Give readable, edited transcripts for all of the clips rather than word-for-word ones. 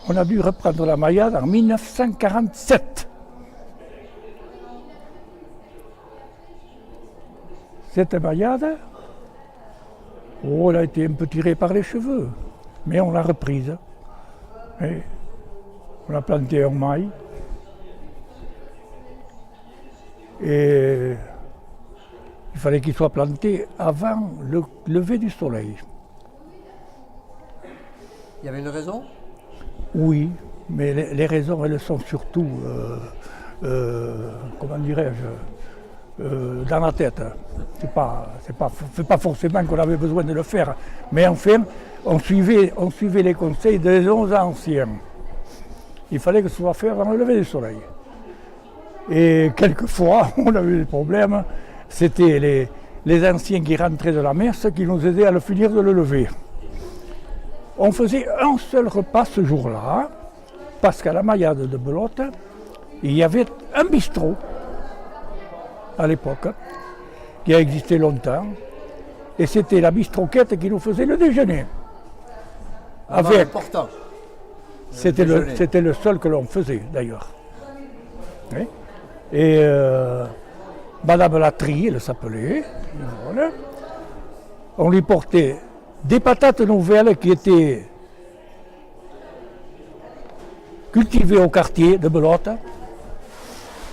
On a dû reprendre la maillade en 1947. Cette maillade, elle a été un peu tirée par les cheveux, mais on l'a reprise. Et on a planté un mail. Et il fallait qu'il soit planté avant le lever du soleil. Il y avait une raison? Oui, mais les raisons, elles sont surtout, comment dirais-je, dans la tête. C'est pas forcément qu'on avait besoin de le faire, mais enfin, on suivait les conseils des nos anciens. Il fallait que ce soit fait avant le lever du soleil. Et quelquefois, on avait des problèmes, c'était les anciens qui rentraient de la messe qui nous aidaient à le finir de le lever. On faisait un seul repas ce jour-là, parce qu'à la maillade de Belote, il y avait un bistrot à l'époque, qui a existé longtemps, et c'était la bistroquette qui nous faisait le déjeuner. Avec, c'était le seul que l'on faisait d'ailleurs. Oui. Et Madame Latry, elle s'appelait, voilà. On lui portait des patates nouvelles qui étaient cultivées au quartier de Belote.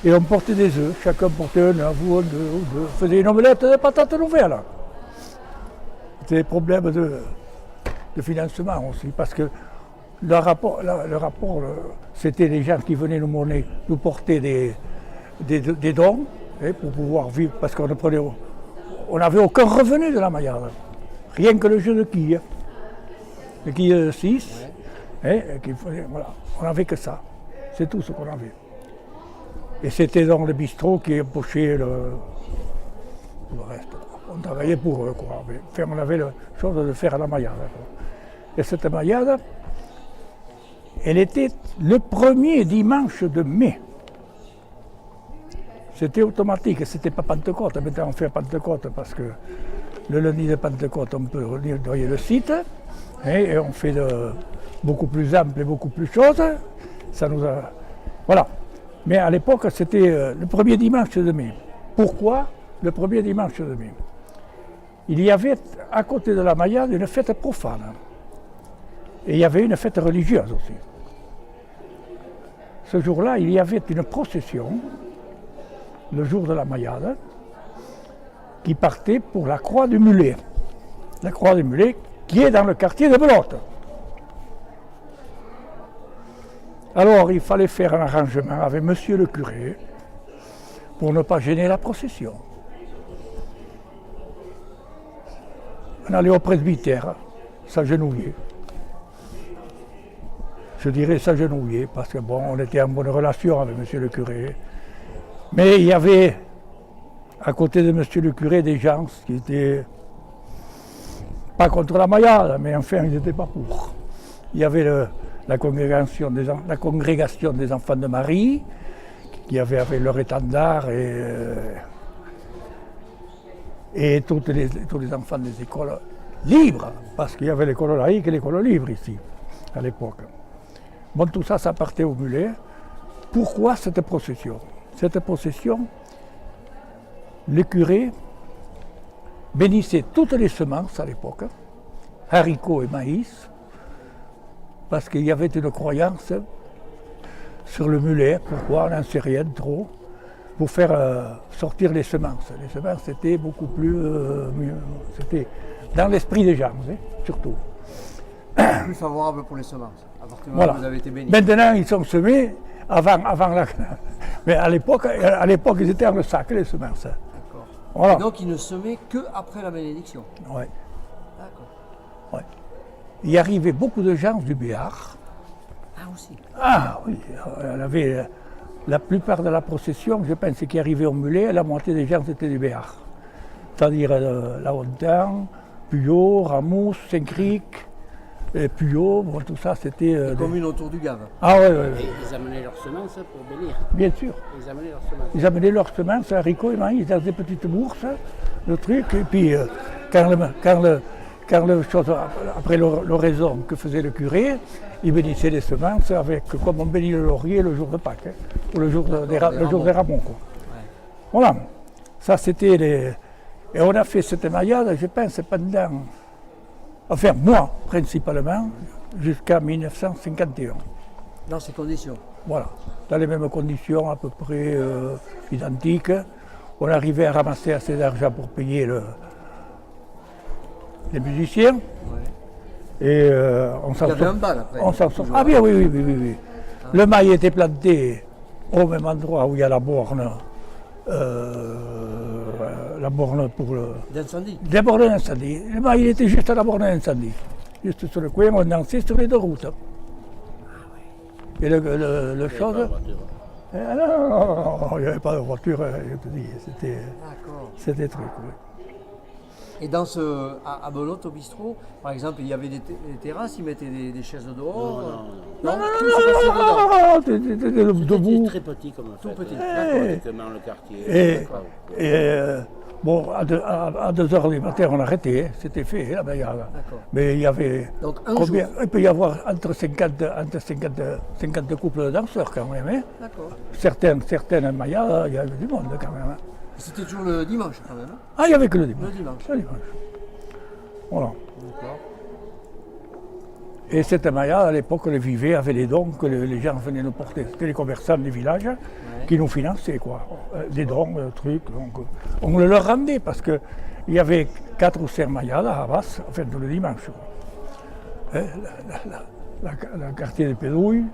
Et on portait des œufs, chacun portait un œuf ou deux. On faisait une omelette de patates nouvelles. C'était des problèmes de financement aussi, parce que le rapport c'était les gens qui venaient nous porter des dons pour pouvoir vivre, parce qu'on n'avait aucun revenu de la maillade. Rien que le jeu de quilles. Le quilles 6, voilà. On n'avait que ça. C'est tout ce qu'on avait. Et c'était dans le bistrot qui empochait le reste. On travaillait pour eux, quoi. Enfin, on avait la chose de faire à la maillade. Et cette maillade, elle était le premier dimanche de mai. C'était automatique, c'était pas Pentecôte. Maintenant on fait Pentecôte parce que le lundi de Pentecôte on peut nettoyer le site et on fait beaucoup plus ample et beaucoup plus chose. Ça nous a... Voilà. Mais à l'époque c'était le premier dimanche de mai. Pourquoi le premier dimanche de mai? Il y avait à côté de la maillade une fête profane. Et il y avait une fête religieuse aussi. Ce jour-là, il y avait une procession, le jour de la maillade, qui partait pour la Croix du Mulet. La Croix du Mulet qui est dans le quartier de Belote. Alors il fallait faire un arrangement avec monsieur le curé pour ne pas gêner la procession. On allait au presbytère, s'agenouiller. Je dirais s'agenouiller parce que bon, on était en bonne relation avec monsieur le curé. Mais il y avait à côté de monsieur le curé des gens qui étaient pas contre la maillade, mais enfin ils n'étaient pas pour. Il y avait la congrégation des enfants de Marie, qui avait avec leur étendard et tous les enfants des écoles libres, parce qu'il y avait l'école laïque et l'école libre ici, à l'époque. Bon, tout ça, ça partait au mulet. Pourquoi cette procession? Cette procession, le curé bénissait toutes les semences à l'époque, haricots et maïs, parce qu'il y avait une croyance sur le mulet, pourquoi on n'en sait rien trop, pour faire sortir les semences. Les semences, c'était beaucoup plus... c'était dans l'esprit des gens, surtout. Plus favorable pour les semences, à partir du moment Voilà. où vous avez été béni. Maintenant, ils sont semés avant la... Mais à l'époque, ils étaient dans le sac, les semences. D'accord. Voilà. Et donc, ils ne semaient qu'après la bénédiction. Ouais. D'accord. Ouais. Il y arrivait beaucoup de gens du Béarn. Ah, aussi. Ah oui, elle avait la plupart de la procession, je pense, qui arrivait au mulet, la moitié des gens c'était du Béarn. C'est-à-dire La Hontan, Puyot, Ramous, Saint-Cric, Puyot, bon, tout ça c'était... Les communes autour du Gave. Ah oui, Et ils amenaient leurs semences pour bénir. bien sûr. Ils amenaient leurs semences. Ils amenaient leurs semences, haricots et maïs dans des petites bourses, le truc, et puis après l'oraison que faisait le curé, il bénissait les semences avec, comme on bénit le laurier le jour de Pâques, hein, ou le jour des Rameaux. Quoi. Voilà, ça c'était les... Et on a fait cette maillade, je pense, pendant, enfin moi principalement, jusqu'à 1951. Dans ces conditions. Voilà, dans les mêmes conditions à peu près identiques. On arrivait à ramasser assez d'argent pour payer les musiciens. Ouais. Et on s'en Il y avait un bal après. on s'en sort. Ah bien, oui. Le mail était planté au même endroit où il y a la borne pour le... D'incendie. La borne d'incendie. Le mail était juste à la borne d'incendie. Juste sur le coin, on dansait sur les deux routes. Et le chose... non, il n'y avait pas de voiture, je te dis, D'accord. c'était truc. Oui. Et à Belote, au bistrot, par exemple, il y avait des terrasses, ils mettaient des chaises dehors. Non, tout se passait dedans. t'étais C'était debout. très petit comme Tout fête. petit. Pratiquement le quartier. Bon, à 2 heures du matin, on arrêtait, hein, c'était fait, la bagarre. D'accord. Mais il y avait Donc, combien? Il peut y avoir entre 50 couples de danseurs quand même. Hein. D'accord. Certaines maillas, il y avait du monde quand même. Hein. C'était toujours le dimanche quand même. Hein. Ah, il n'y avait que le dimanche. Le dimanche. Le dimanche. Voilà. D'accord. Et cette maillade, à l'époque, elle vivait avec les dons que les gens venaient nous porter. C'était les commerçants des villages qui nous finançaient, quoi. Des dons, trucs. Donc, on le leur rendait parce qu'il y avait 4 ou 5 maillades à Havas, enfin, tout le dimanche. Quoi. Le quartier de Pédouille,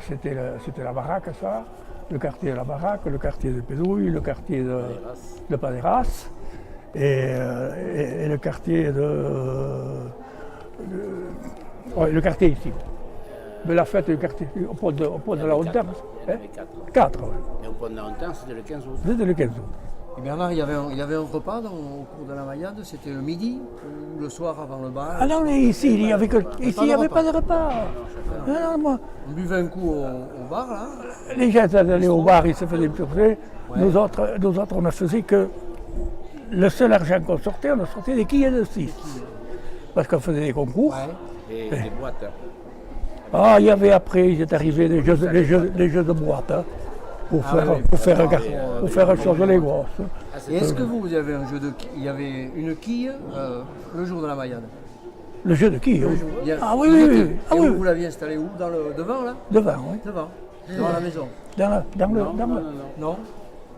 c'était la baraque, ça. Le quartier de la baraque, le quartier de Pédouille, le quartier de Paderas et le quartier le quartier ici. Mais la fête du quartier, au pont de la Hontan. Il y en avait 4. 4, oui. Et au pont de la Hontan, c'était le 15 août. C'était le 15 août. Et Bernard, il y avait un repas au cours de la maillade, c'était le midi ou le soir avant le bar. Ah non, mais ici, il n'y avait, pas de repas. Non, moi, On buvait un coup au bar là. les gens allaient au bar, ils se faisaient purger. Nous autres, on ne faisait que le seul argent qu'on sortait, on sortait des quilles de 6. Parce qu'on faisait des concours. Ouais. Et des boîtes. Ah, il y avait après, il est arrivé les jeux de boîte. Hein, pour faire changer les grosses. Et est-ce que vous avez un jeu il y avait une quille le jour de la maillade? Le jeu de quilles, oui. Ah oui, Il oui, était. oui. Ah, Et oui. vous l'aviez installé où? Devant là? Devant, oui. Devant la maison. Non.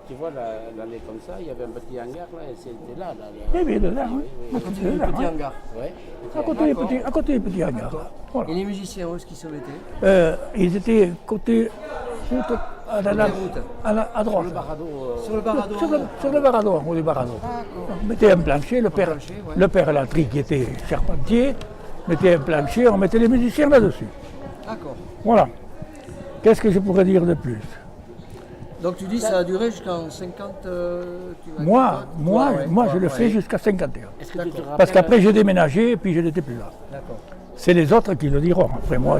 Tu vois, l'allée comme ça, il y avait un petit hangar là, et c'était là. Eh bien, dedans, oui. Petit hangar. Ouais. À côté des petits hangars. Voilà. Et les musiciens, où est-ce qu'ils se mettaient? Ils étaient côté route à droite. Sur le bar à dos. Sur le barado, en haut du barado. On mettait un plancher, le père Latry, qui était charpentier, mettait un plancher, on mettait les musiciens là-dessus. D'accord. Voilà. Qu'est-ce que je pourrais dire de plus? Donc tu dis ça a duré jusqu'en 50... Moi, je le fais jusqu'à 51. Est-ce que tu te rappelles? Parce qu'après, j'ai déménagé et puis je n'étais plus là. D'accord. C'est les autres qui le diront. Après moi,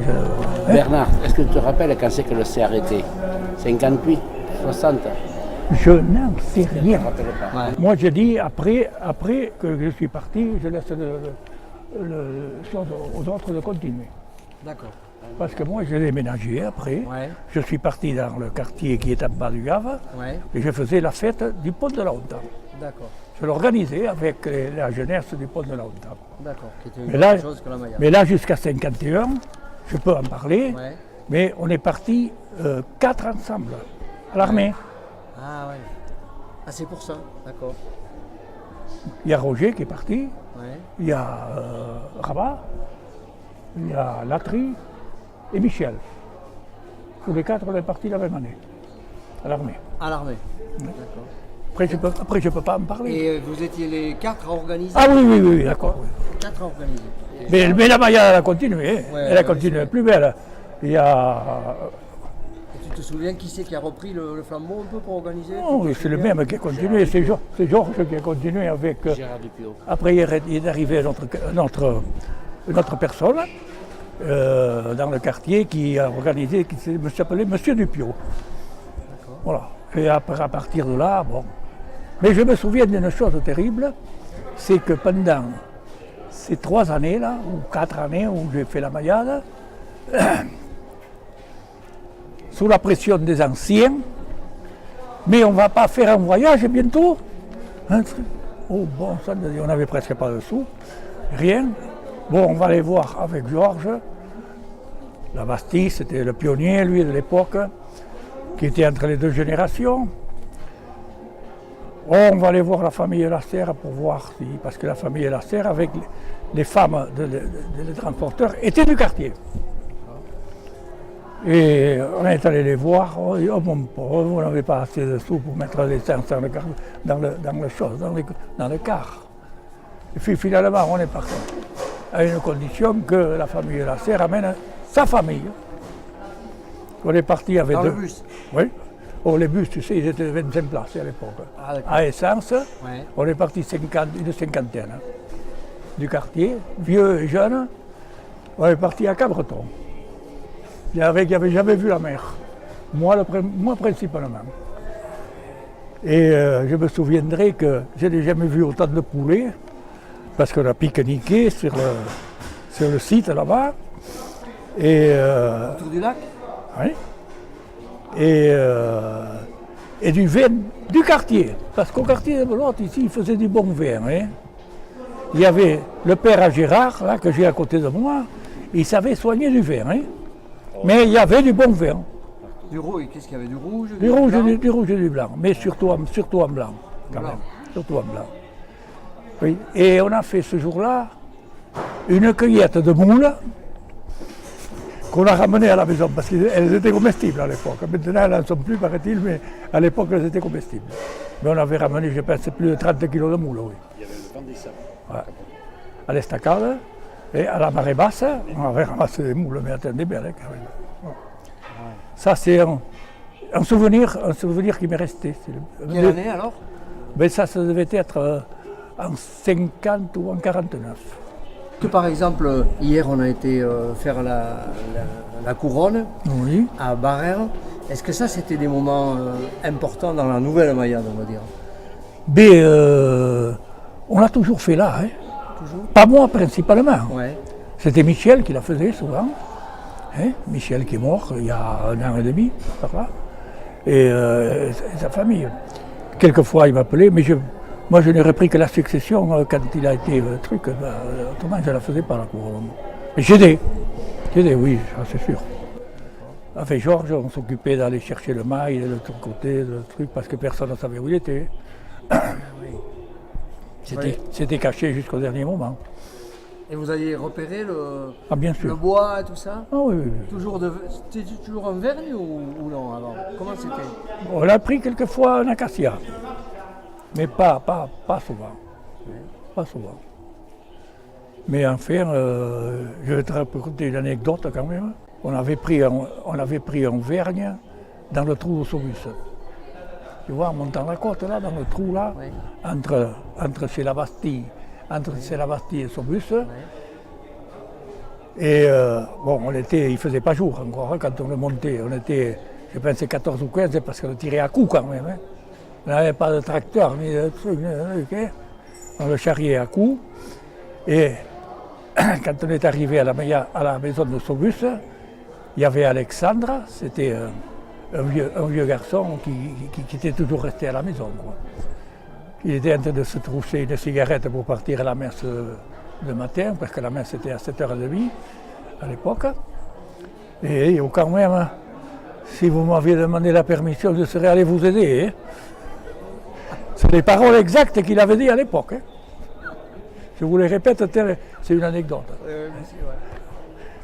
Bernard, est-ce que tu te rappelles quand c'est que le s'est arrêté? 58, 60? Je n'en sais rien. Je ne me rappelle pas. Ouais. Moi, je dis, après que je suis parti, je laisse chose aux autres de continuer. D'accord. Parce que moi, j'ai déménagé après. Ouais. Je suis parti dans le quartier qui est en bas du Gave Ouais. et je faisais la fête du pont de la Hontan. D'accord. Je l'organisais avec la jeunesse du pont de la Hontan. D'accord. Qui était Mais là, autre chose que la maillade. mais là, jusqu'à 51, je peux en parler, Ouais. mais on est partis 4 ensemble à l'armée. Ah ouais. Ah c'est pour ça. D'accord. Il y a Roger qui est parti, Ouais. il y a Rabat, il y a Latry et Michel. Tous les 4, on est partis la même année, à l'armée. À l'armée. D'accord. Après, je peux pas en parler. Et vous étiez les 4 à organiser? Ah oui, d'accord. Oui. 4 à organiser. Mais la maillade, elle a continué. Hein. Ouais, Elle a ouais, continué, c'est plus belle. Il y a... Et tu te souviens qui c'est qui a repris le flambeau un peu pour organiser? Non, c'est le même qui a continué. C'est Georges qui a continué avec... Gérard Dupio. Après, il est arrivé une autre personne dans le quartier qui a organisé, qui s'appelait Monsieur Dupio. Voilà. Et après, à partir de là, bon. Mais je me souviens d'une chose terrible, c'est que pendant ces 3 années-là, ou 4 années où j'ai fait la maillade, sous la pression des anciens, mais on ne va pas faire un voyage bientôt. Un truc. Oh bon, ça, on n'avait presque pas de sous, rien. Bon, on va aller voir avec Georges. La Bastille, c'était le pionnier, lui, de l'époque, qui était entre les 2 générations. Oh, on va aller voir la famille Lasserre pour voir si, parce que la famille Lasserre, avec les femmes des transporteurs, étaient du quartier. Et on est allé les voir. Oh, oh mon pauvre, vous n'avez pas assez de sous pour mettre l'essence dans le car. Et puis finalement, on est parti à une condition que la famille Lasserre amène sa famille. On est parti avec Dans 2. le bus. Oui. Oh, les bus, tu sais, ils étaient 25 places à l'époque. Ah, d'accord. À essence, Ouais. on est parti une cinquantaine du quartier, vieux et jeunes. On est parti à Cabreton. Il y avait qui n'avaient jamais vu la mer. Moi principalement. Et je me souviendrai que je n'ai jamais vu autant de poulets, parce qu'on a pique-niqué sur le site là-bas. Et, Autour du lac? oui. Et du vin du quartier. Parce qu'au quartier de Belote, ici, il faisait du bon vin. Hein. Il y avait le père à Gérard, là, que j'ai à côté de moi, il savait soigner du vin. Hein. Mais il y avait du bon vin. Du rouge, qu'est-ce qu'il y avait? Du rouge? Du rouge, blanc? du rouge et du blanc. Mais surtout en blanc. Quand Blanc. même. Surtout en blanc. Oui. Et on a fait ce jour-là une cueillette de moules qu'on a ramenées à la maison parce qu'elles étaient comestibles à l'époque. Maintenant, elles n'en sont plus, paraît-il, mais à l'époque, elles étaient comestibles. Mais on avait ramené, je pense, plus de 30 kilos de moules, oui. Il y avait le vent des sables. Ouais. À l'estacade et à la marée basse, on avait ramassé des moules, mais attendez bien, hein, quand même. Bon. Ça, c'est un souvenir qui m'est resté. Quelle année alors? Ben, ça devait être en 50 ou en 49. Que par exemple, hier on a été faire la couronne Oui. à Barère. Est-ce que ça c'était des moments importants dans la nouvelle maillade, on va dire? Ben, on l'a toujours fait là. Hein. Toujours? Pas moi principalement. Ouais. C'était Michel qui la faisait souvent. Hein. Michel qui est mort il y a 1 an et demi, par là. Et sa famille. Quelquefois il m'appelait, mais moi je n'ai repris que la succession quand il a été truc. Autrement je ne la faisais pas la couronne. Mais j'ai aidé, oui, ça c'est sûr. Avec Georges, on s'occupait d'aller chercher le mail de l'autre côté, le truc, parce que personne ne savait où il était. C'était caché jusqu'au dernier moment. Et vous aviez repéré le Ah bien sûr. bois et tout ça? Ah oui, oui, oui. C'était toujours un vergne ou non avant? Comment c'était? On a pris quelquefois un acacia, mais pas souvent. Pas souvent. Mais enfin, je vais te raconter une anecdote quand même. On avait pris un vergne dans le trou de Saubus. Tu vois, en montant la côte, là, dans le trou, là, Oui. entre chez la Bastille et Saubus. Oui. Et bon, il ne faisait pas jour encore hein, quand on le montait. On était, je pense, 14 ou 15 parce qu'on le tirait à coups quand même. Hein. On n'avait pas de tracteur ni de truc. Okay. On le charriait à coups. Et quand on est arrivé à la maison de Saubus, il y avait Alexandre, c'était un vieux garçon qui était toujours resté à la maison. Quoi. Il était en train de se trousser une cigarette pour partir à la messe le matin, parce que la messe était à 7h30 à l'époque. Et quand même, si vous m'aviez demandé la permission, je serais allé vous aider. Hein. C'est les paroles exactes qu'il avait dit à l'époque. Hein. Je vous les répète, c'est une anecdote. Merci, ouais.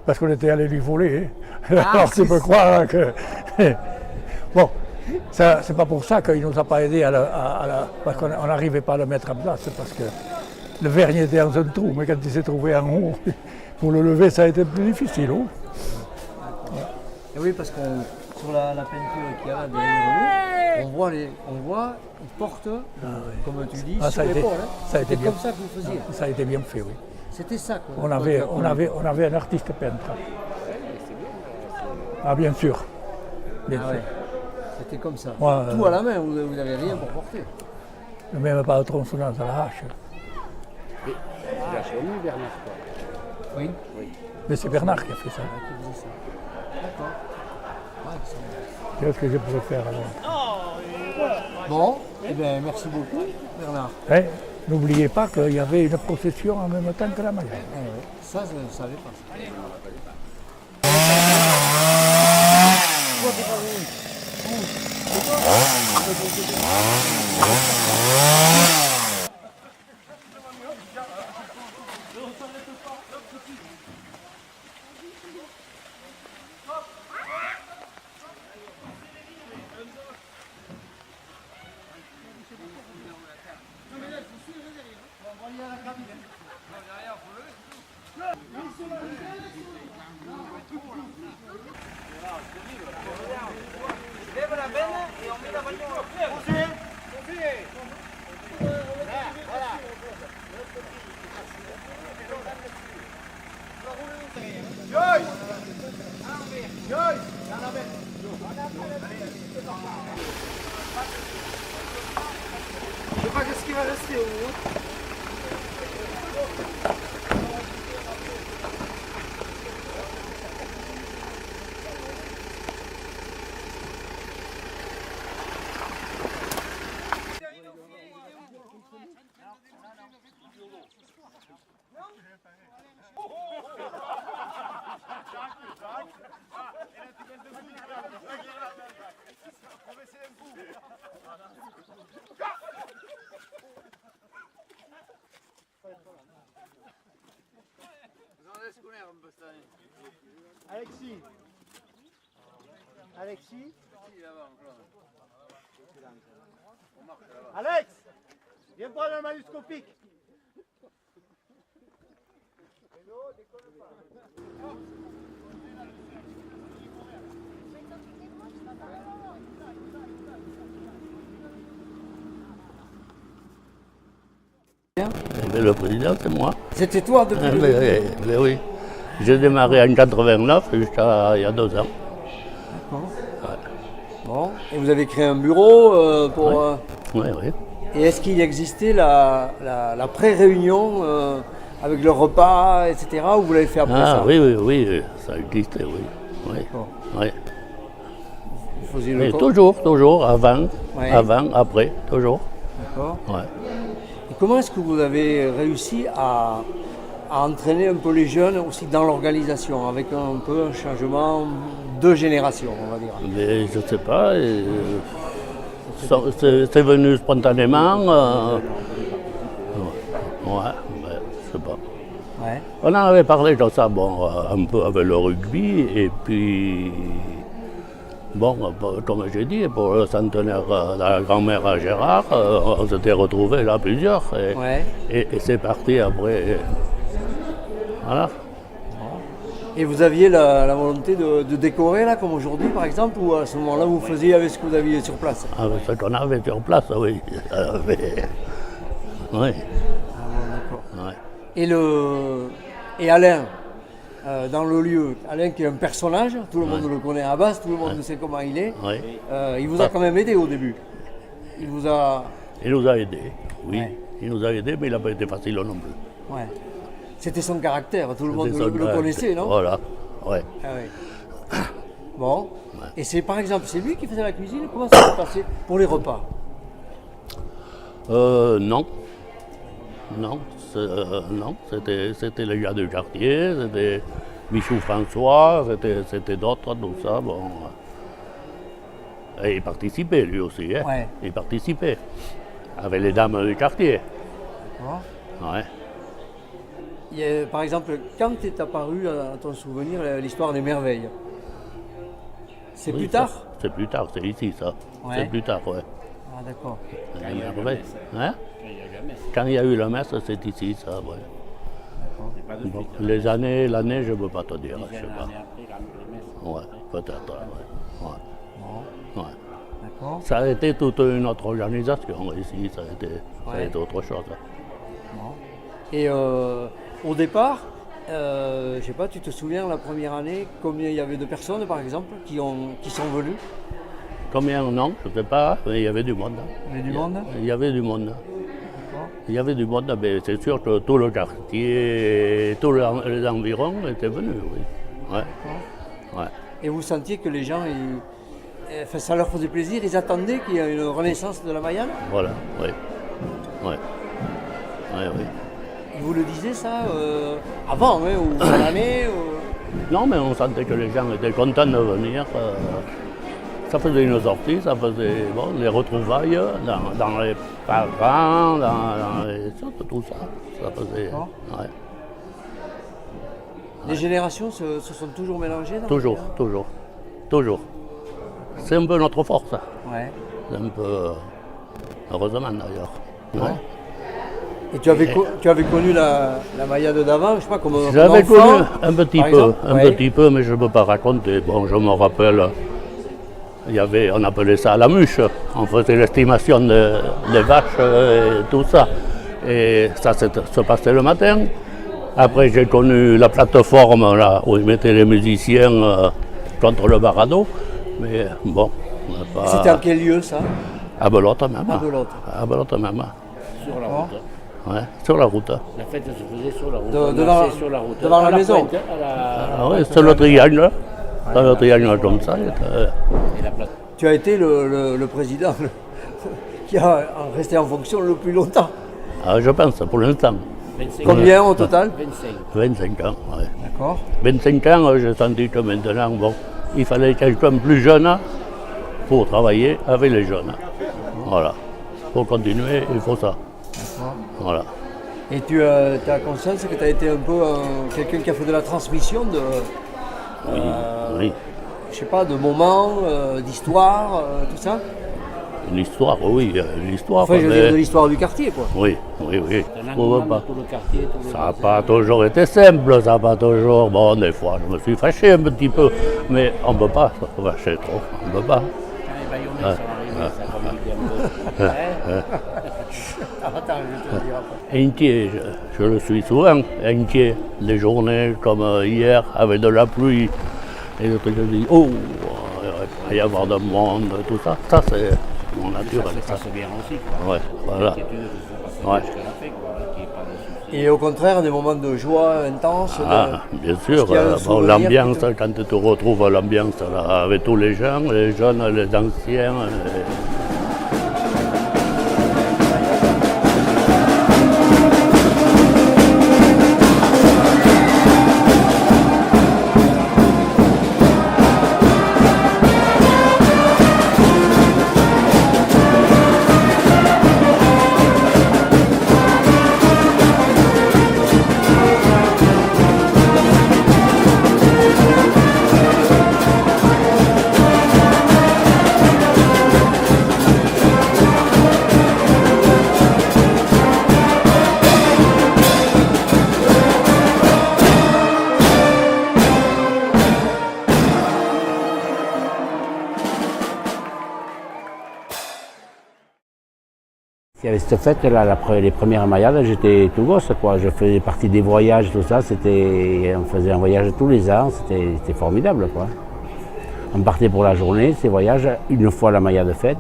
Parce qu'on était allé lui voler. Hein. Alors tu peux croire que... Bon, c'est pas pour ça qu'il ne nous a pas aidés parce qu'on n'arrivait pas à le mettre en place, parce que le vergne était dans un trou, mais quand il s'est trouvé en haut, pour le lever, ça a été plus difficile. Oh. Et oui, parce que sur la peinture qu'il y a là derrière nous, on voit, ils portent, comme tu dis, sur l'épaule. Hein. C'était comme ça que vous faisiez. Ça a été bien fait, oui. C'était ça. Quoi, on avait un artiste peintre. Ah, bien sûr. Bien sûr. Ouais. C'était comme ça. Moi, tout à la main, vous n'avez rien pour porter. Même pas de tronçonneuse à la hache. Et tu l'as connu, Bernard, toi? Oui. Mais c'est Bernard qui a fait ça. Qui faisait ça. D'accord. Ouais, excellent. Qu'est-ce que je pourrais faire alors? Bon, eh bien, merci beaucoup, Bernard. Hein, n'oubliez pas qu'il y avait une procession en même temps que la Mayenne. Ça, je ne savais pas. Je sais pas qu'est-ce qui va rester au bout. Alexis. Alexis. Alex, viens prendre un manuscopique. Mais le président, c'est moi. C'était toi depuis le début. Mais oui. J'ai démarré en 89 jusqu'à il y a 2 ans. Bon, et vous avez créé un bureau pour... Oui, oui. Et est-ce qu'il existait la pré-réunion avec le repas, etc. ou vous l'avez fait après ça? Oui, ça existait, oui. Oui. Bon. Oui. Vous faisiez Mais le toujours, avant, Ouais. après, toujours. D'accord. Ouais. Et comment est-ce que vous avez réussi à entraîner un peu les jeunes aussi dans l'organisation, avec un peu un changement de génération, on va dire? Mais je ne sais pas, c'est venu spontanément. Ouais, je sais pas. Ouais. On en avait parlé de ça, bon, un peu avec le rugby, et puis, bon, comme j'ai dit, pour le centenaire de la grand-mère à Gérard, on s'était retrouvés là plusieurs, Ouais. et c'est parti après. Voilà. Et vous aviez la volonté de décorer, là, comme aujourd'hui, par exemple, ou à ce moment-là, vous faisiez avec ce que vous aviez sur place? Avec ce qu'on avait sur place, oui. Oui. Ouais. Et Alain, dans le lieu, Alain qui est un personnage, tout le monde le connaît à base, tout le monde sait comment il est. Oui. Il vous a quand même aidé au début. Il vous a... Il nous a aidés, oui. Ouais. Il nous a aidés, mais il n'a pas été facile non plus. Ouais. C'était son caractère, tout le monde C'était son le caractère. connaissait, non? Voilà, ouais. Ah ouais. Bon. Et c'est par exemple, c'est lui qui faisait la cuisine? Comment ça s'est passé pour les repas? Non. Non, non. C'était le gars du quartier, c'était Michou François, c'était d'autres, tout ça. Bon. Et il participait lui aussi, hein. Ouais. Il participait. Avec les dames du quartier. D'accord. Ouais. Par exemple, quand est apparu à ton souvenir l'histoire des merveilles? C'est Oui, plus ça, tard? c'est plus tard, c'est ici ça. Ouais. C'est plus tard, ouais. Ah d'accord. Les merveilles. Hein? Quand il y a eu la messe, c'est ici ça, ouais. Bon, l'année, je ne peux pas te dire, je sais pas. Ouais, peut-être, ouais. Ouais. D'accord. Ça a été toute une autre organisation ici, ça a été autre chose. Et au départ, je sais pas, tu te souviens la première année, combien il y avait de personnes par exemple qui sont venues? Combien non, je ne sais pas, mais il y avait du monde. Il y avait du monde? Il y avait du monde. Il y avait du monde, mais c'est sûr que tout le quartier, tous les environs étaient venus, oui. Ouais. Ouais. Et vous sentiez que les gens, enfin, ça leur faisait plaisir, ils attendaient qu'il y ait une renaissance de la Mayenne? Voilà, oui. Ouais. Ouais, oui. Ils vous le disaient ça avant, hein, ou dans l'année Non, mais on sentait que les gens étaient contents de venir. Ça faisait une sortie, ça faisait les retrouvailles dans les parents, dans tout ça. Ça faisait. Ouais. Les générations se sont toujours mélangées dans Toujours, toujours, toujours. C'est un peu notre force. Ouais. C'est un peu. Heureusement d'ailleurs. Ouais. Et tu avais connu la Mayade d'avant, je sais pas, comme J'avais enfant, connu un petit peu, exemple, petit peu, mais je ne peux pas raconter. Bon, je me rappelle, on appelait ça la mûche. On faisait l'estimation des vaches et tout ça. Et ça se passait le matin. Après, j'ai connu la plateforme là, où ils mettaient les musiciens contre le barado. Mais bon, on n'a pas... C'était en quel lieu ça? À Belote même. À Belote. À Belote même. Sur la route. Ouais, sur la route. La fête se faisait sur la route. Sur la route. Devant la maison. Pointe, Ah oui, c'est le triangle. C'est le triangle comme ça. Et la plate. Tu as été le président qui a resté en fonction le plus longtemps. Ah, je pense, pour l'instant. 25 Combien au total? 25. 25 ans, oui. D'accord. 25 ans, j'ai senti que maintenant, bon, il fallait quelqu'un plus jeune pour travailler avec les jeunes. Voilà. Pour continuer, il faut ça. Voilà. Et tu as conscience que tu as été un peu quelqu'un qui a fait de la transmission de... Oui. Je sais pas, de moments, d'histoire, tout ça? L'histoire, oui, l'histoire. Enfin, je veux dire de l'histoire du quartier, quoi. Oui. Tout le quartier, tout le Ça n'a pas toujours été simple, ça n'a pas toujours... Bon, des fois, je me suis fâché un petit peu, mais on ne peut pas se fâcher trop, on ne peut pas. Quand les baïonnettes sont arrivés, ça communiquait un peu. Attends, je vais te le dire après. Inquiet, je le suis souvent, inquiet. Des journées comme hier, avec de la pluie, et le truc, je dis, oh, il va y avoir de monde, tout ça. Ça, c'est mon nature. Ça se passe bien aussi, quoi. Ouais, voilà. Ouais. Et au contraire, des moments de joie intense. Ah, bien sûr, qu'il y a un bon, souvenir l'ambiance, quand tu retrouves l'ambiance là, avec tous les gens, les jeunes, les anciens. Il y avait cette fête-là, les premières maillades, j'étais tout gosse, quoi. Je faisais partie des voyages, tout ça. On faisait un voyage tous les ans, c'était formidable, quoi. On partait pour la journée, ces voyages, une fois la maillade fête.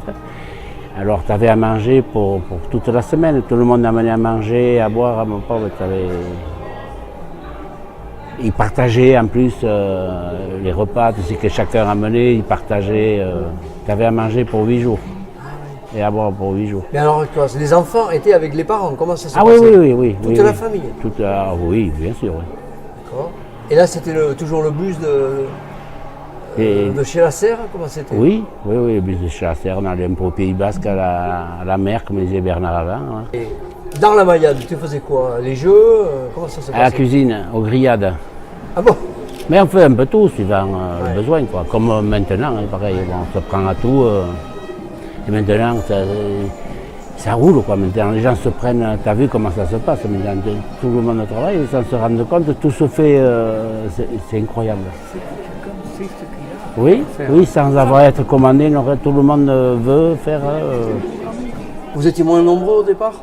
Alors, tu avais à manger pour toute la semaine. Tout le monde amenait à manger, à boire, à mon pauvre. Ils partageaient en plus les repas, tout ce que chacun amenait, ils partageaient. Tu avais à manger pour 8 jours. Et à boire pour 8 jours. Mais alors, les enfants étaient avec les parents, comment ça se Ah passait? oui. Toute la famille? Oui, bien sûr. Oui. D'accord. Et là, c'était toujours le bus de chez la Serre, comment c'était? Oui, le bus de chez la Serre, on allait un peu au Pays Basque, à la mer, comme disait Bernard avant. Hein. Et dans la Mayade, tu faisais quoi? Les jeux? Comment ça se passait? À la cuisine, aux grillades. Ah bon? Mais on fait un peu tout, suivant le besoin, quoi. Comme maintenant, hein, pareil, on se prend à tout. Et maintenant, ça roule, quoi. Maintenant, les gens se prennent, tu as vu comment ça se passe, maintenant, tout le monde travaille, sans se rendre compte, tout se fait, c'est incroyable. Oui, sans avoir à être commandé, tout le monde veut faire. Vous étiez moins nombreux au départ?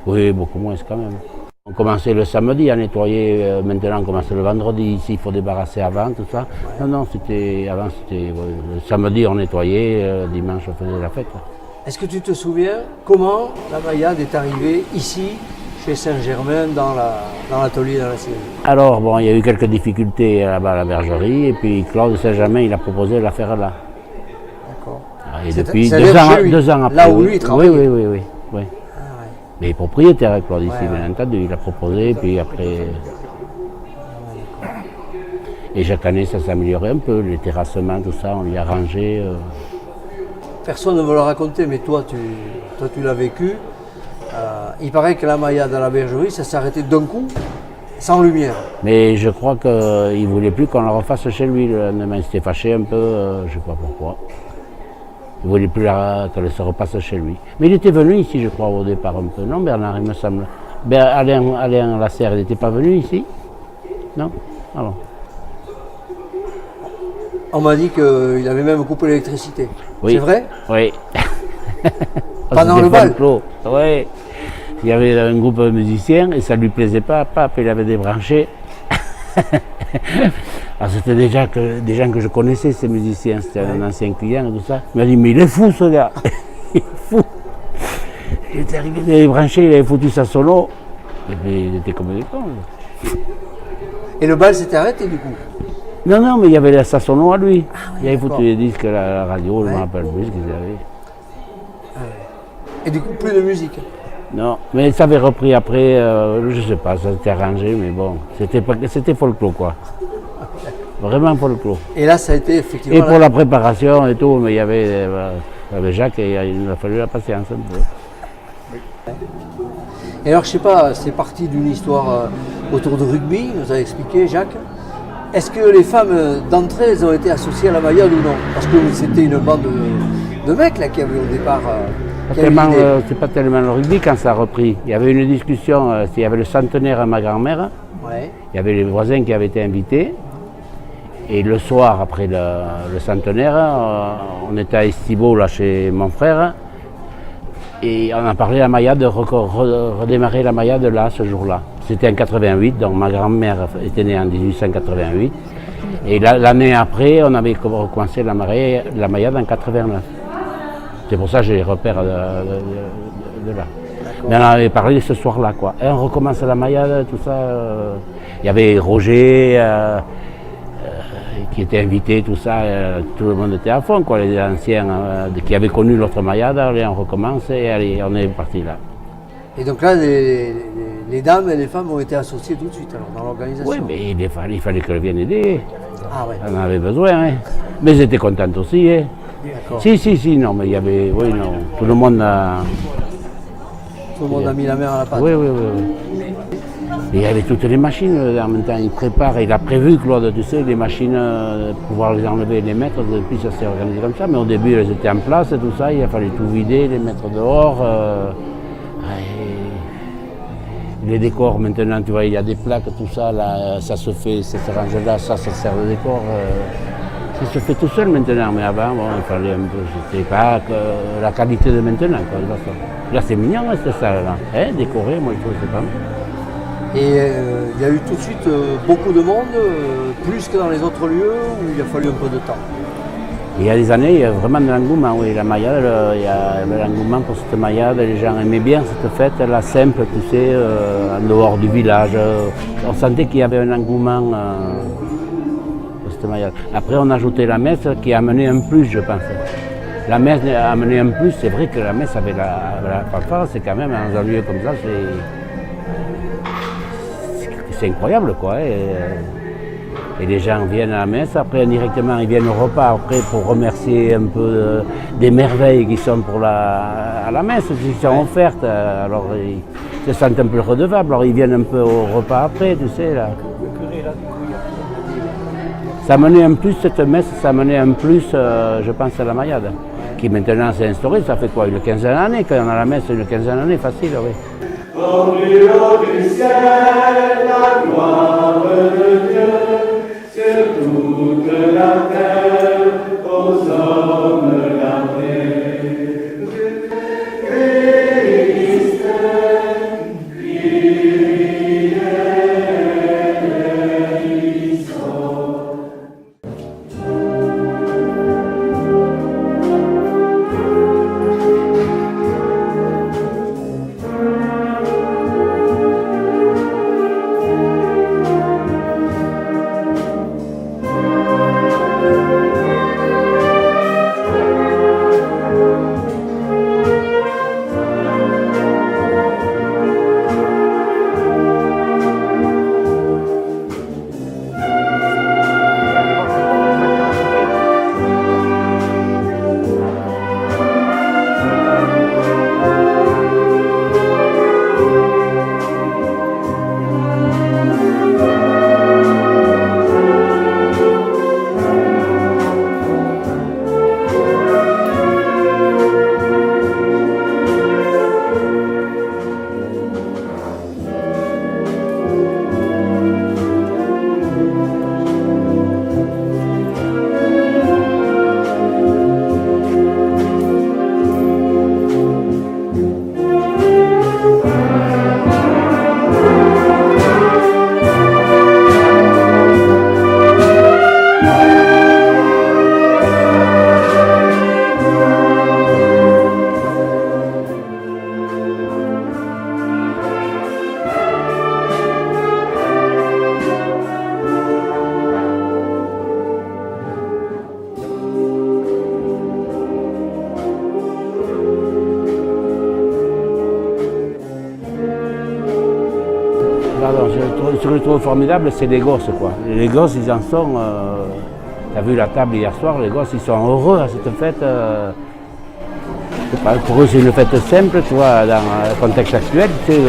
Oui, beaucoup moins quand même. On commençait le samedi à nettoyer, maintenant on commence le vendredi, ici il faut débarrasser avant, tout ça. Non, avant c'était le samedi on nettoyait, dimanche on faisait la fête. Est-ce que tu te souviens comment la Mayade est arrivée ici chez Saint-Germain dans l'atelier dans la Syrie. Alors, bon, il y a eu quelques difficultés là-bas à la bergerie, et puis Claude Saint-Germain, il a proposé de la faire là. D'accord. Et depuis chez 2 ans après. Là où lui, il travaille. Oui. Ah, ouais. Mais il est propriétaire, Claude, ici, Ouais. bien entendu. Il a proposé, puis après. Et chaque année, ça s'est amélioré un peu, les terrassements, tout ça, on lui a rangé. Personne ne me le raconter, mais toi, tu l'as vécu. Il paraît que la maillade à la bergerie, ça s'est arrêté d'un coup, sans lumière. Mais je crois qu'il ne voulait plus qu'on la refasse chez lui le lendemain. Il s'était fâché un peu, je ne sais pas pourquoi. Il ne voulait plus qu'elle se repasse chez lui. Mais il était venu ici, je crois, au départ un peu. Non, Bernard, il me semble. Alain Lasserre, il n'était pas venu ici? Non? Alors. On m'a dit qu'il avait même coupé l'électricité. Oui. C'est vrai? Oui. Pendant le bal? Oui. Il y avait un groupe de musiciens et ça ne lui plaisait pas. Pap, il avait débranché. Alors c'était déjà des gens que je connaissais, ces musiciens. C'était un ancien client et tout ça. Il m'a dit, mais il est fou ce gars. Il est fou. Il était arrivé, il avait débranché, il avait foutu sa solo. Et puis il était comme des cons. Et le bal s'était arrêté du coup? Non, mais il y avait sa sono à lui. Il avait d'accord. foutu les disques à la radio, je ne me rappelle plus ce qu'ils avaient. Et du coup, plus de musique? Non, mais ça avait repris après, je ne sais pas, ça s'était arrangé, mais bon, c'était folklore quoi. Vraiment folklore. Et là, ça a été effectivement... Et pour la préparation et tout, mais il y avait Jacques et il nous a fallu la patience un peu. Et alors, je sais pas, c'est parti d'une histoire autour de rugby, il nous a expliqué Jacques. Est-ce que les femmes d'entrée, elles ont été associées à la maillade ou non? Parce que c'était une bande de mecs là qui avaient au départ... C'est pas tellement le rugby quand ça a repris. Il y avait une discussion, il y avait le centenaire à ma grand-mère, Ouais. il y avait les voisins qui avaient été invités. Et le soir, après le centenaire, on était à Estibeau, là, chez mon frère. Et on a parlé de la maillade, de redémarrer la maillade là, ce jour-là. C'était en 88, donc ma grand-mère était née en 1888. Et l'année après, on avait recommencé la maillade en 89. C'est pour ça que j'ai les repères de là. Mais on avait parlé ce soir-là, quoi. Et on recommence la maillade, tout ça. Il y avait Roger qui était invité, tout ça. Tout le monde était à fond, quoi. Les anciens qui avaient connu l'autre maillade, allez, on recommence et allez, on est parti là. Et donc là, les dames et les femmes ont été associées tout de suite alors, dans l'organisation. Oui, mais il fallait qu'elles viennent aider. Ah ouais. On en avait besoin, hein. Mais ils étaient contentes aussi, hein. D'accord. Si, non, mais il y avait, oui, non, tout le monde a... Tout le monde a mis la main à la pâte. Oui. Et il y avait toutes les machines, en même temps, il a prévu, Claude, tu sais, les machines, pouvoir les enlever et les mettre, depuis ça s'est organisé comme ça, mais au début, elles étaient en place et tout ça, il a fallu tout vider, les mettre dehors. Les décors, maintenant, tu vois, il y a des plaques, tout ça, là, ça se fait, ça se range là, ça sert de décor. Ça se fait tout seul maintenant, mais avant, bon, il fallait un peu, c'était pas la qualité de maintenant, quoi, de toute façon. Là, c'est mignon, hein, cette salle-là. Hein, décoré, moi, je trouve que c'est pas mal. Et il y a eu tout de suite beaucoup de monde, plus que dans les autres lieux, où il a fallu un peu de temps. Il y a des années, il y a vraiment de l'engouement, oui, la maillade, il y a de l'engouement pour cette maillade, les gens aimaient bien cette fête, la simple, tu sais, en dehors du village. On sentait qu'il y avait un engouement pour cette maillade. Après, on a ajouté la messe qui a amené un plus, je pense. La messe a amené un plus, c'est vrai que la messe avait la fanfare, c'est quand même, dans un lieu comme ça, c'est incroyable, quoi. Et les gens viennent à la messe, après directement ils viennent au repas après pour remercier un peu des merveilles qui sont à la messe, qui sont offertes. Alors ils se sentent un peu redevables, alors ils viennent un peu au repas après, tu sais là. Ça menait un plus, cette messe, ça menait un plus, je pense, à la maillade, qui maintenant s'est instaurée, ça fait quoi, une quinzaine d'années quand on a la messe, une quinzaine d'années facile, oui. Au plus haut du ciel, la gloire de Dieu, sur toute la terre, aux hommes la paix. Christ, Kyrie eleison. ce que je trouve formidable, c'est les gosses, quoi. Les gosses, ils en sont... T'as vu la table hier soir, les gosses, ils sont heureux à cette fête. Je sais pas, pour eux, c'est une fête simple, tu vois, dans le contexte actuel. Tu sais,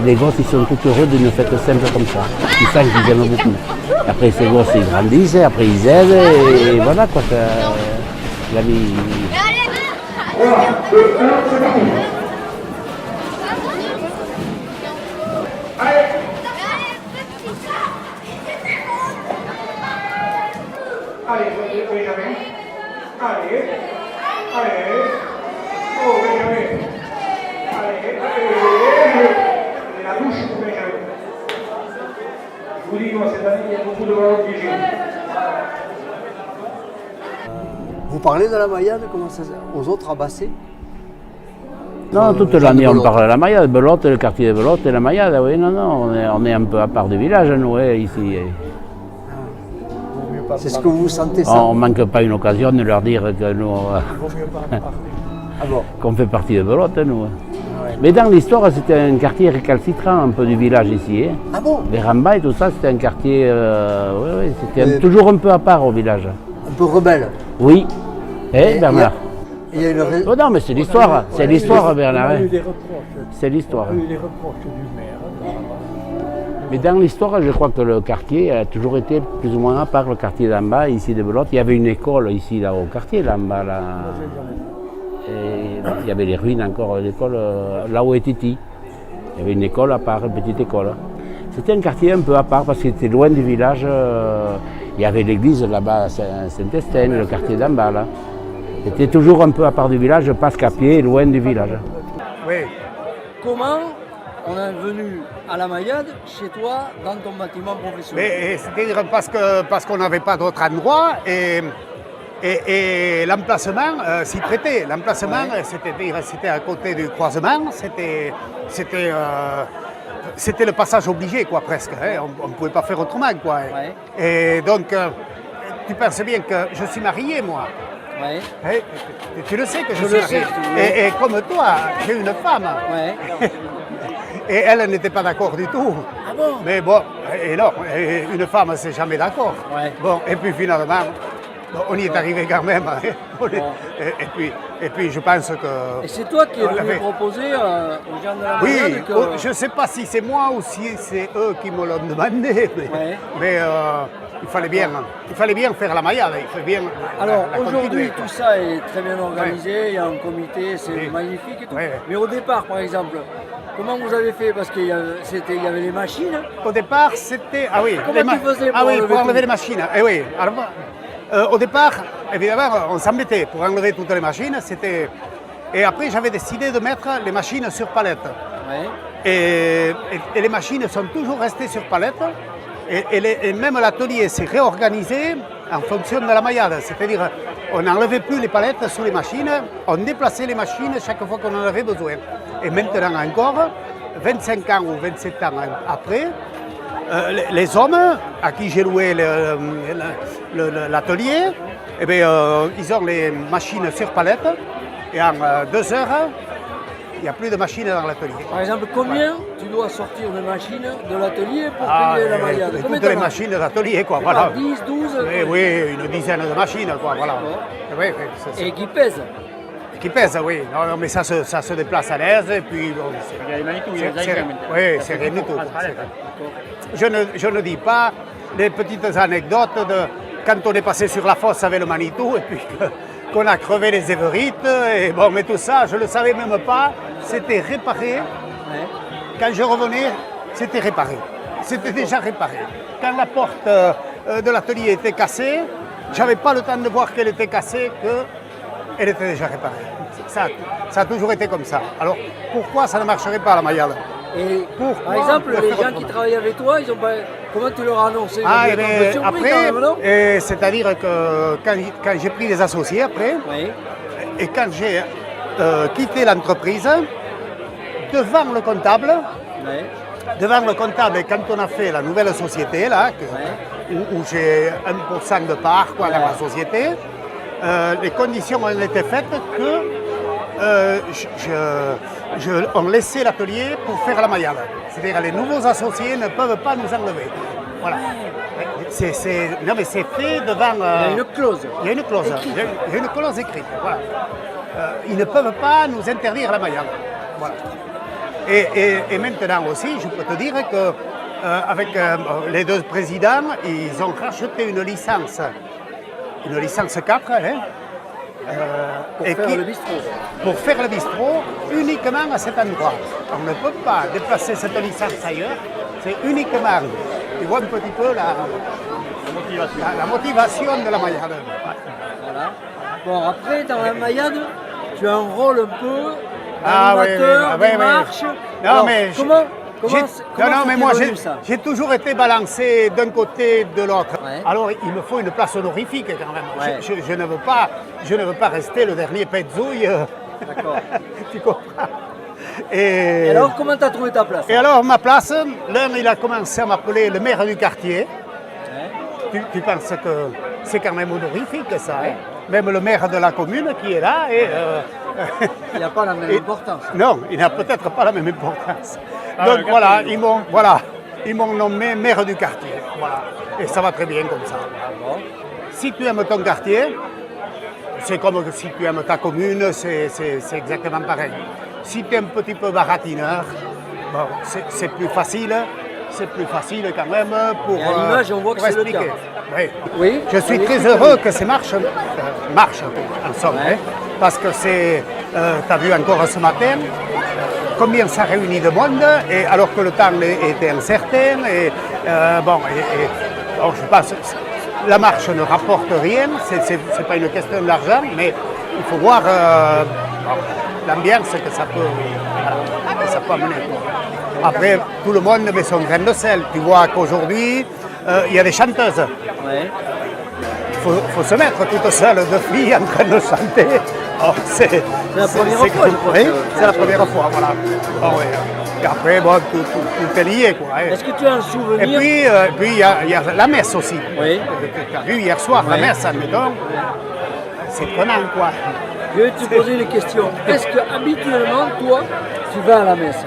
les gosses, ils sont tout heureux d'une fête simple comme ça. Ils sentent qu'ils aiment beaucoup. Après, ces gosses, ils grandissent, après, ils aident, et voilà, quoi. La vie... Allez, Benjamin. Allez. Allez. Oh, Benjamin. Allez. Et la douche pour Benjamin. Je vous dis, moi, cette année, il y a beaucoup de ballons piégés. Vous parlez de la Mayade, comment ça, aux autres à Bassé? Non, toute l'année on parle de la Mayade, Belote, le quartier de Belote et la Mayade, oui, non, on est un peu à part du village, nous, ici. C'est ce que vous sentez ça? On ne manque pas une occasion de leur dire que nous, Ah bon? qu'on fait partie de Belote, nous. Ouais. Mais dans l'histoire, c'était un quartier récalcitrant un peu du village ici. Hein. Ah bon? Les Rambas et tout ça, c'était un quartier, c'était toujours un peu à part au village. Un peu rebelle. Oui. Eh, Bernard? Il y a une raison. Oh non, mais c'est l'histoire, c'est l'histoire, Bernard. On a hein. eu des reproches. C'est l'histoire. On a eu des reproches du maire. Mais dans l'histoire, je crois que le quartier a toujours été plus ou moins à part le quartier d'en bas, ici de Belote. Il y avait une école ici, là, au quartier d'en bas. Là. Et il y avait les ruines encore, l'école là où est Titi. Il y avait une école à part, une petite école. C'était un quartier un peu à part parce qu'il était loin du village. Il y avait l'église là-bas, Saint-Estène, le quartier d'en bas. Là. C'était toujours un peu à part du village parce qu'à pied, loin du village. Oui. Comment on est venu à la Mayade chez toi dans ton bâtiment professionnel? Mais c'est-à-dire parce qu'on n'avait pas d'autre endroit et l'emplacement s'y prêtait. L'emplacement, c'était à côté du croisement, c'était le passage obligé, quoi, presque. Hein. On ne pouvait pas faire autrement, quoi. Ouais. Et donc, tu penses bien que je suis marié, moi. Ouais. Hein, tu le sais que je Je suis le marié. sais, Et comme toi, j'ai une femme. Ouais. Et elle n'était pas d'accord du tout. Ah bon? Mais bon, et non, et une femme, c'est jamais d'accord. Ouais. Bon, et puis finalement, on y est arrivé quand même. Hein. Et puis je pense que... Et c'est toi qui es on venu l'avait- proposer aux gens de la Oui, Mayade que... je ne sais pas si c'est moi ou si c'est eux qui me l'ont demandé, mais il fallait bien faire la Mayade, il fallait bien Alors la aujourd'hui, continuer, quoi. tout ça est très bien organisé, il y a un comité, c'est Oui. magnifique et tout. Ouais. Mais au départ, par exemple, comment vous avez fait? Parce qu'il y avait les machines. Au départ, c'était... Ah oui, Comment tu faisais pour enlever pour enlever tout? les machines. Eh oui, alors, au départ, évidemment, on s'embêtait pour enlever toutes les machines. Et après, j'avais décidé de mettre les machines sur palette. Ouais. Et les machines sont toujours restées sur palette. Et même l'atelier s'est réorganisé en fonction de la Mayade. C'est-à-dire, on n'enlevait plus les palettes sur les machines, on déplaçait les machines chaque fois qu'on en avait besoin. Et maintenant encore, 25 ans ou 27 ans après, les hommes à qui j'ai loué l'atelier, eh bien, ils ont les machines sur palette et en 2 heures, il n'y a plus de machines dans l'atelier. Par exemple, combien tu dois sortir de machines de l'atelier pour payer la Mayade? Combien toutes les t'en as? machines d'atelier, quoi, Je sais voilà. pas, 10, 12 Oui, une dizaine de machines, quoi, voilà. Oui, Et qui pèsent? qui pèse, oui. Non, mais ça se déplace à l'aise, et puis... Bon, oui, c'est rien du tout. Je ne dis pas les petites anecdotes de quand on est passé sur la fosse avec le Manitou, et puis qu'on a crevé les éverites, et bon, mais tout ça, je ne le savais même pas, c'était réparé. Ouais. Quand je revenais, c'était réparé. C'était déjà réparé. Quand la porte de l'atelier était cassée, j'avais pas le temps de voir qu'elle était cassée, qu'elle était déjà réparée. Ça a toujours été comme ça. Alors, pourquoi ça ne marcherait pas, la Mayade? Et Pourquoi par exemple, le les faire gens qui autrement? travaillent avec toi, ils ont pas... comment tu leur as annoncé? Ils ont Ah, dû et être un peu bien, surpris après, quand même, non? c'est-à-dire que quand j'ai pris les associés après, Oui. et quand j'ai quitté l'entreprise, devant le comptable, et quand on a fait la nouvelle société, là, où j'ai 1% de part, quoi, dans la société, les conditions ont été faites que on laissait l'atelier pour faire la maillade. C'est-à-dire les nouveaux associés ne peuvent pas nous enlever. Voilà. Non mais c'est fait devant... Il y a une clause. Il y a une clause. Écrite. Il y a une clause écrite. Voilà. Ils ne peuvent pas nous interdire la maillade. Voilà. Et maintenant aussi, je peux te dire que avec les deux présidents, ils ont racheté une licence 4, hein, pour faire le bistrot uniquement à cet endroit. On ne peut pas déplacer cette licence ailleurs, c'est uniquement, tu vois un petit peu la motivation de la maillade. Voilà. Bon, après, dans la maillade, tu as un rôle un peu Ah, oui, animateur, oui, oui, de oui. marche. Non, Alors, mais comment non, mais moi c'est ça? j'ai toujours été balancé d'un côté de l'autre. Ouais. Alors il me faut une place honorifique quand même. Ouais. Je ne veux pas rester le dernier petzouille. D'accord. Tu comprends? Et alors, comment tu as trouvé ta place? Et alors ma place, l'un il a commencé à m'appeler le maire du quartier. Ouais. Tu penses que c'est quand même honorifique ça, hein? Même le maire de la commune qui est là. Et, Il n'y a pas la même importance. Non, il n'a peut-être pas la même importance. Donc voilà, ils m'ont nommé maire du quartier. Voilà. Et ça va très bien comme ça. Bon. Si tu aimes ton quartier, c'est comme si tu aimes ta commune, c'est exactement pareil. Si tu es un petit peu baratineur, bon, c'est plus facile. C'est plus facile quand même pour. Et à l'image, on voit que pour c'est le expliquer. cas. Oui. Oui. Je suis Oui. très heureux que ces marches marchent en somme, Ouais. hein, parce que c'est, tu as vu encore ce matin, combien ça réunit de monde, et alors que le temps était incertain, bon, je pense la marche ne rapporte rien, c'est pas une question d'argent, mais il faut voir l'ambiance que ça peut amener. Après, tout le monde met son grain de sel. Tu vois qu'aujourd'hui, il y a des chanteuses. Ouais. Il faut se mettre toute seule, deux filles en train de chanter. Oh, c'est la première fois, je crois. Oui, c'est la première fois, voilà. Bon, ouais. Et après, bon, tout est lié, quoi. Hein. Est-ce que tu as un Et souvenir? puis, il y a la messe aussi. Oui. Tu as vu hier soir, la Oui. messe, admettons. C'est prenant, quoi. Je vais te poser une question. Est-ce que habituellement, toi, tu vas à la messe?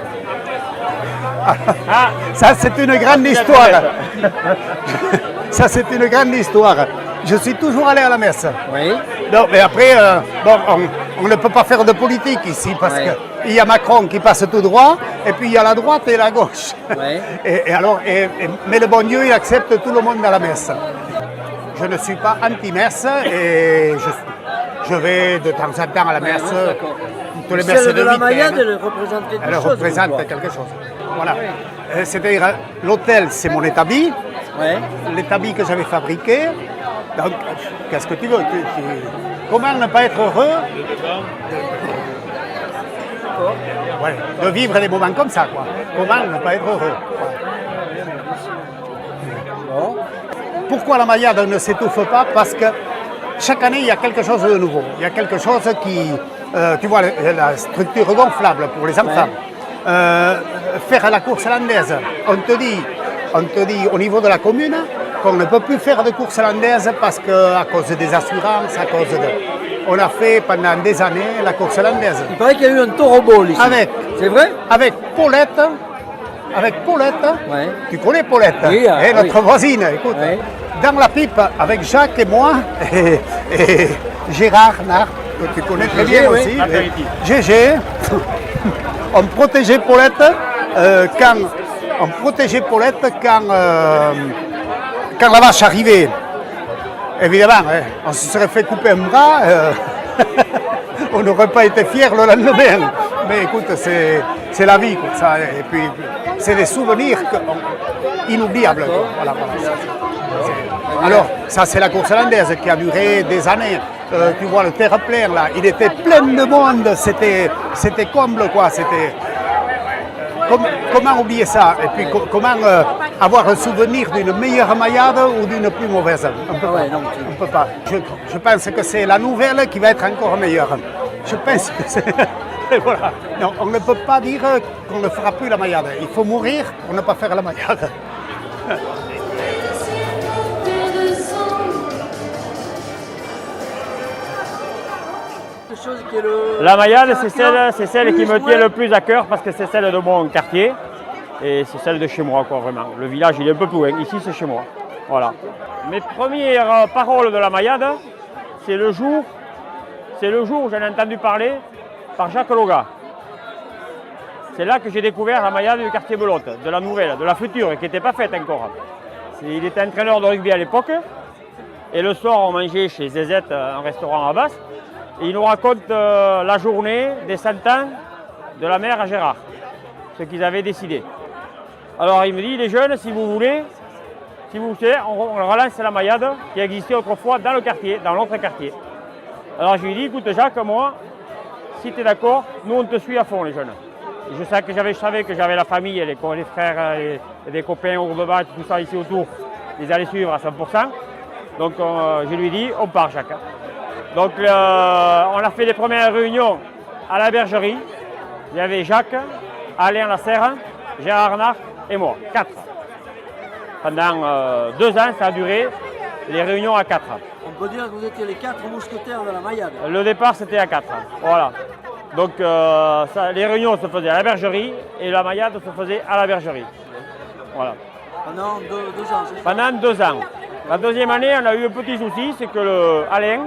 Ah, ça, c'est une grande histoire. Ça, c'est une grande histoire. Je suis toujours allé à la messe. Oui. Non, mais après, bon, on ne peut pas faire de politique ici parce Ouais. qu'il y a Macron qui passe tout droit et puis il y a la droite et la gauche. Ouais. Mais le bon Dieu, il accepte tout le monde à la messe. Je ne suis pas anti-messe et je vais de temps en temps à la messe. D'accord. Tous les messes Celle de la week-end. maillade, elle représente quelque Elle chose. représente pour toi. quelque chose. Voilà. C'est-à-dire, l'hôtel, c'est mon établi. Ouais. L'établi que j'avais fabriqué. Donc, qu'est-ce que tu veux Comment ne pas être heureux de vivre des moments comme ça, quoi. Comment ne pas être heureux Bon. Pourquoi la maillade ne s'étouffe pas? Parce que chaque année, il y a quelque chose de nouveau. Il y a quelque chose qui... tu vois, la structure gonflable pour les enfants. Faire la course landaise. On te dit au niveau de la commune qu'on ne peut plus faire de course landaise parce qu'à cause des assurances, à cause de... On a fait pendant des années la course landaise. Il paraît qu'il y a eu un taureau ici. C'est vrai? Avec Paulette. Ouais. Tu connais Paulette, Oui, notre voisine, écoute. Oui. Dans la pipe avec Jacques et moi et Gérard Nard, que tu connais très Gégé, bien oui. aussi. Gégé. On protégeait Paulette quand la vache arrivait. Évidemment, hein, on se serait fait couper un bras, on n'aurait pas été fiers le lendemain. Mais écoute, c'est la vie, quoi, ça. Et puis, c'est des souvenirs inoubliables. Quoi. Voilà. Alors, ça, c'est la course landaise qui a duré des années. Tu vois le terre-plein, là, il était plein de monde, c'était comble, quoi. C'était... Comment oublier ça? Et puis comment avoir un souvenir d'une meilleure maillade ou d'une plus mauvaise? On ne peut pas. Je pense que c'est la nouvelle qui va être encore meilleure. Je pense que c'est... Voilà. Non, on ne peut pas dire qu'on ne fera plus la maillade. Il faut mourir pour ne pas faire la maillade. chose qui est le... La Mayade, qui c'est celle qui me plus, tient ouais. le plus à cœur parce que c'est celle de mon quartier et c'est celle de chez moi, quoi, vraiment. Le village, il est un peu plus loin. Ici, c'est chez moi. Voilà. Mes premières paroles de la Mayade, c'est le jour où j'en ai entendu parler par Jacques Loga. C'est là que j'ai découvert la Mayade du quartier Belote, de la nouvelle, de la future, qui n'était pas faite encore. Il était entraîneur de rugby à l'époque. Et le soir, on mangeait chez Zézette, un restaurant à Basse. Et il nous raconte la journée des 100 ans de la mère à Gérard, ce qu'ils avaient décidé. Alors il me dit, les jeunes, si vous voulez, on relance la Mayade qui existait autrefois dans le quartier, dans l'autre quartier. Alors je lui dis, écoute Jacques, moi, si tu es d'accord, nous on te suit à fond les jeunes. Et je savais que j'avais la famille, les frères, et des copains au de tout ça ici autour, ils allaient suivre à 100%. Donc je lui dis, on part Jacques. Donc on a fait les premières réunions à la bergerie. Il y avait Jacques, Alain Lasserre, Gérard Arnard et moi, 4. Pendant 2 ans, ça a duré, les réunions à 4. On peut dire que vous étiez les 4 mousquetaires de la Mayade. Le départ, c'était à 4. Voilà. Donc les réunions se faisaient à la bergerie et la Mayade se faisait à la bergerie. Voilà. Pendant 2 ans, c'est ça? Pendant 2 ans. La deuxième année, on a eu un petit souci, c'est que Alain,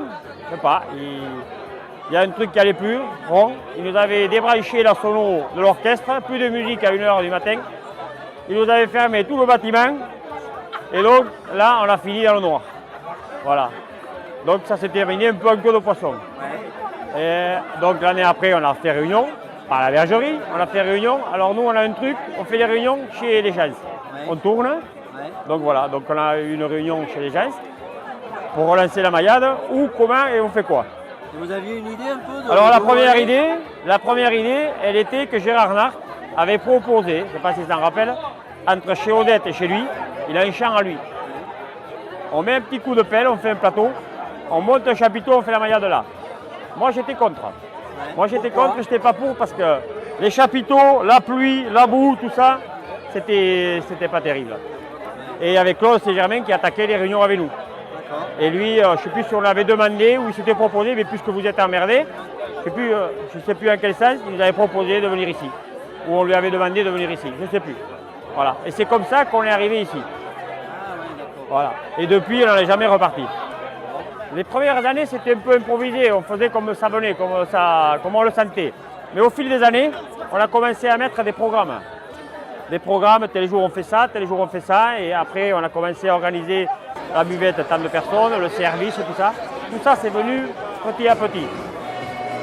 je sais pas, il y a un truc qui n'allait plus. Bon, il nous avait débranché la sono de l'orchestre, plus de musique à 1h du matin. Il nous avait fermé tout le bâtiment. Et donc là, on a fini dans le noir. Voilà. Donc ça s'est terminé un peu en queue de poisson. Et donc l'année après, on a fait réunion, pas à la bergerie, on a fait réunion. Alors nous, on a un truc, on fait des réunions chez les gens. On tourne. Donc voilà, donc on a eu une réunion chez les gens pour relancer la Mayade, où, comment et on fait quoi. Et vous aviez une idée un peu de... Alors la première idée, elle était que Gérard Arnard avait proposé, je ne sais pas si ça en rappelle, entre chez Odette et chez lui, il a un champ à lui. On met un petit coup de pelle, on fait un plateau, on monte un chapiteau, on fait la Mayade là. Moi j'étais contre. Moi j'étais contre, je n'étais pas pour parce que les chapiteaux, la pluie, la boue, tout ça, c'était pas terrible. Et avec Claude Saint-Germain qui attaquait les réunions avec nous. Et lui, je ne sais plus si on l'avait demandé ou il s'était proposé, mais puisque vous êtes emmerdé, je ne sais plus en quel sens, il nous avait proposé de venir ici. Ou on lui avait demandé de venir ici, je ne sais plus. Voilà. Et c'est comme ça qu'on est arrivé ici. Voilà. Et depuis, on n'en est jamais reparti. Les premières années, c'était un peu improvisé, on faisait comme ça venait, comme on le sentait. Mais au fil des années, on a commencé à mettre des programmes. Des programmes, tel jour on fait ça, tel jour on fait ça, et après on a commencé à organiser la buvette, tant de personnes, le service, tout ça. Tout ça, c'est venu petit à petit.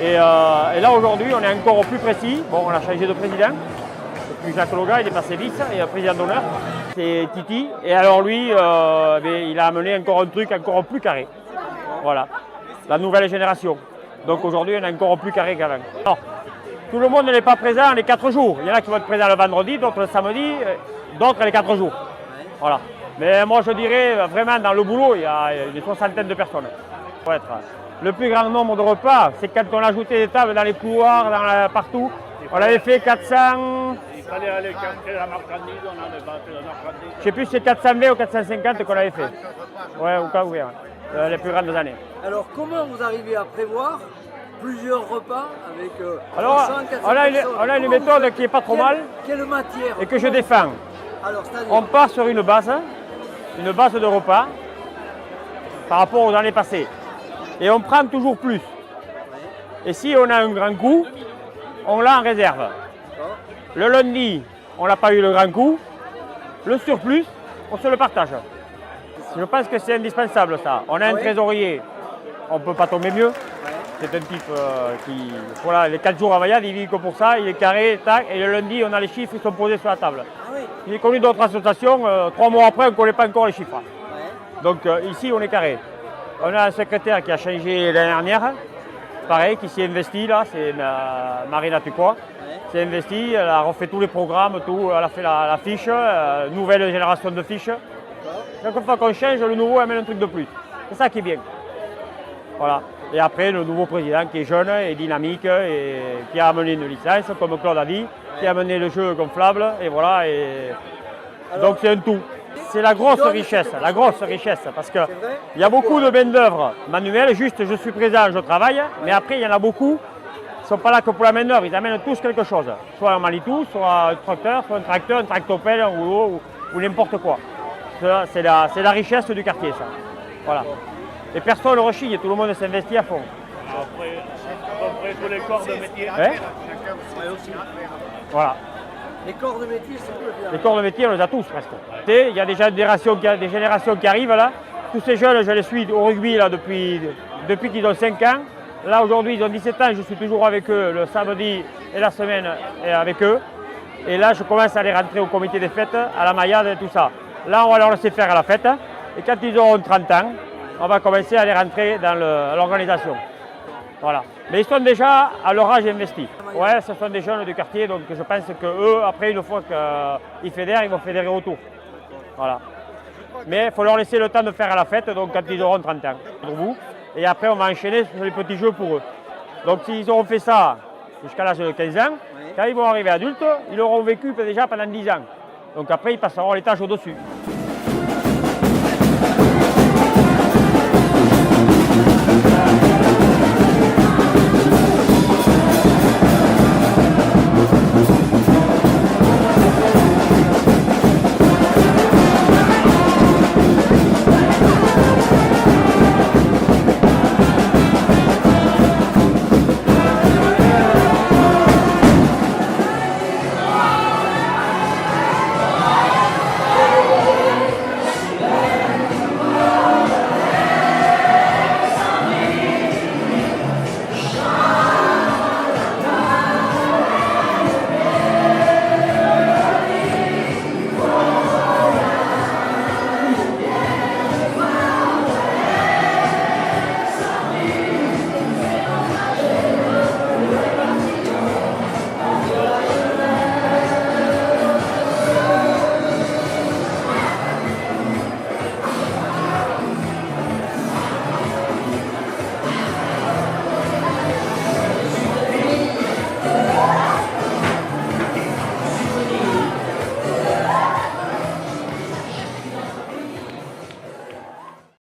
Et là aujourd'hui, on est encore plus précis. Bon, on a changé de président. Depuis Jacques Loga, il est passé vice et président d'honneur. C'est Titi. Et alors lui, il a amené encore un truc encore plus carré. Voilà, la nouvelle génération. Donc aujourd'hui, on est encore plus carré qu'avant. Alors, tout le monde n'est pas présent les 4 jours. Il y en a qui vont être présents le vendredi, d'autres le samedi, d'autres les 4 jours. Voilà. Mais moi je dirais vraiment dans le boulot, il y a une soixantaine de personnes. Pour être le plus grand nombre de repas, c'est quand on ajoutait des tables dans les couloirs, partout. On avait fait 400. Il fallait aller camper la marchandise, on avait battu la marchandise. Je ne sais plus si c'est 420 ou 450 qu'on avait fait. Ouais, au cas où, les plus grandes années. Alors comment vous arrivez à prévoir plusieurs repas avec alors, 300, 400 on a une méthode qui n'est pas trop mal quelle matière et que je défends. Alors, on part sur une base de repas par rapport aux années passées. Et on prend toujours plus. Et si on a un grand coup, on l'a en réserve. Le lundi, on n'a pas eu le grand coup. Le surplus, on se le partage. Je pense que c'est indispensable ça. On a un trésorier, on ne peut pas tomber mieux. C'est un type qui, voilà, les 4 jours à Mayade, il vit que pour ça, il est carré, tac, et le lundi, on a les chiffres, ils sont posés sur la table. J'ai connu d'autres associations, 3 mois après, on ne connaît pas encore les chiffres. Donc ici, on est carré. On a un secrétaire qui a changé l'année dernière, pareil, qui s'est investi là, c'est Marina Tucois. S'est investi, elle a refait tous les programmes, tout, elle a fait la fiche, nouvelle génération de fiches. Chaque fois qu'on change, le nouveau amène un truc de plus. C'est ça qui est bien. Voilà. Et après, le nouveau président qui est jeune et dynamique et qui a amené une licence, comme Claude a dit, qui a amené le jeu gonflable, et voilà. Et donc c'est un tout. c'est la grosse richesse, parce qu'il y a beaucoup de main-d'œuvre manuelle, juste je suis présent, je travaille, mais après il y en a beaucoup qui ne sont pas là que pour la main-d'œuvre, ils amènent tous quelque chose, soit un manitou, soit un tracteur, soit un tractopelle, un rouleau ou n'importe quoi. C'est la richesse du quartier, ça. Voilà. Et personne ne rechigne, tout le monde s'investit à fond. Après tous les corps de métier. Voilà. Les corps de métier, c'est peu bien. Les corps de métier, on les a tous presque. Il y a des générations qui arrivent là. Tous ces jeunes, je les suis au rugby là, depuis qu'ils ont 5 ans. Là aujourd'hui, ils ont 17 ans, je suis toujours avec eux le samedi et la semaine avec eux. Et là, je commence à les rentrer au comité des fêtes, à la maillade et tout ça. Là, on va leur laisser faire à la fête. Et quand ils auront 30 ans, on va commencer à les rentrer dans l'organisation. Voilà. Mais ils sont déjà à leur âge investi. Ouais, ce sont des jeunes du quartier, donc je pense qu'eux, après, une fois qu'ils fédèrent, ils vont fédérer autour. Voilà. Mais il faut leur laisser le temps de faire à la fête, donc quand ils auront 30 ans, pour vous. Et après, on va enchaîner sur les petits jeux pour eux. Donc s'ils auront fait ça jusqu'à l'âge de 15 ans, quand ils vont arriver adultes, ils auront vécu déjà pendant 10 ans. Donc après, ils passeront les tâches au-dessus.